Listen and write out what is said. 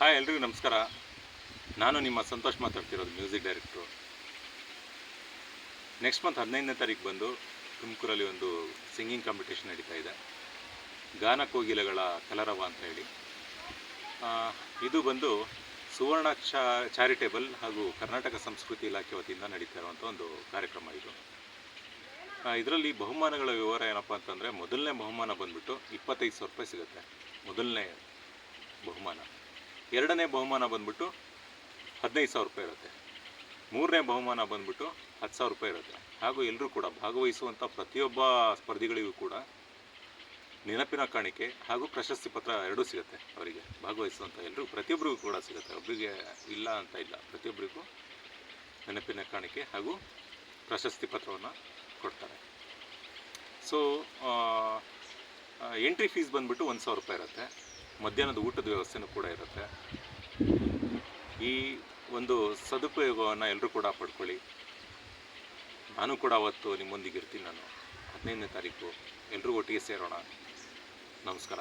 Hi ಎಲ್ರಿಗೂ ನಮಸ್ಕಾರ. ನಾನು ನಿಮ್ಮ ಸಂತೋಷ್ ಮಾತಾಡ್ತಿರೋದು, ಮ್ಯೂಸಿಕ್ ಡೈರೆಕ್ಟ್ರು. ನೆಕ್ಸ್ಟ್ ಮಂತ್ 15ನೇ ತಾರೀಕು ಬಂದು ತುಮಕೂರಲ್ಲಿ ಒಂದು ಸಿಂಗಿಂಗ್ ಕಾಂಪಿಟೇಷನ್ ನಡೀತಾ ಇದೆ, ಗಾನ ಕೋಗಿಲೆಗಳ ಕಲರವ ಅಂತ ಹೇಳಿ. ಇದು ಬಂದು ಸುವರ್ಣ ಚಾರಿಟೇಬಲ್ ಹಾಗೂ ಕರ್ನಾಟಕ ಸಂಸ್ಕೃತಿ ಇಲಾಖೆ ವತಿಯಿಂದ ನಡೀತಾ ಇರುವಂಥ ಒಂದು ಕಾರ್ಯಕ್ರಮ ಇದು. ಇದರಲ್ಲಿ ಬಹುಮಾನಗಳ ವಿವರ ಏನಪ್ಪ ಅಂತಂದರೆ, ಮೊದಲನೇ ಬಹುಮಾನ ಬಂದುಬಿಟ್ಟು 25,000 ರೂಪಾಯಿ ಸಿಗುತ್ತೆ, ಮೊದಲನೇ ಬಹುಮಾನ. ಎರಡನೇ ಬಹುಮಾನ ಬಂದ್ಬಿಟ್ಟು 15,000 ರೂಪಾಯಿ ಇರುತ್ತೆ. ಮೂರನೇ ಬಹುಮಾನ ಬಂದ್ಬಿಟ್ಟು 10,000 ರೂಪಾಯಿ ಇರುತ್ತೆ. ಹಾಗೂ ಎಲ್ಲರೂ ಕೂಡ ಭಾಗವಹಿಸುವಂಥ ಪ್ರತಿಯೊಬ್ಬ ಸ್ಪರ್ಧಿಗಳಿಗೂ ಕೂಡ ನೆನಪಿನ ಕಾಣಿಕೆ ಹಾಗೂ ಪ್ರಶಸ್ತಿ ಪತ್ರ ಎರಡೂ ಸಿಗುತ್ತೆ. ಅವರಿಗೆ ಭಾಗವಹಿಸುವಂಥ ಪ್ರತಿಯೊಬ್ಬರಿಗೂ ಕೂಡ ಸಿಗುತ್ತೆ, ಒಬ್ಬರಿಗೆ ಇಲ್ಲ ಅಂತ ಇಲ್ಲ, ಪ್ರತಿಯೊಬ್ಬರಿಗೂ ನೆನಪಿನ ಕಾಣಿಕೆ ಹಾಗೂ ಪ್ರಶಸ್ತಿ ಪತ್ರವನ್ನು ಕೊಡ್ತಾರೆ. ಸೊ ಎಂಟ್ರಿ ಫೀಸ್ ಬಂದ್ಬಿಟ್ಟು 1,000 ರೂಪಾಯಿ ಇರುತ್ತೆ. ಮಧ್ಯಾಹ್ನದ ಊಟದ ವ್ಯವಸ್ಥೆನೂ ಕೂಡ ಇರುತ್ತೆ. ಈ ಒಂದು ಸದುಪಯೋಗವನ್ನು ಎಲ್ಲರೂ ಕೂಡ ಪಡ್ಕೊಳ್ಳಿ. ನಾನು ಕೂಡ ಅವತ್ತು ನಿಮ್ಮೊಂದಿಗೆ ಇರ್ತೀನಿ. ನಾನು 15ನೇ ತಾರೀಕು ಎಲ್ಲರೂ ಒಟ್ಟಿಗೆ ಸೇರೋಣ. ನಮಸ್ಕಾರ.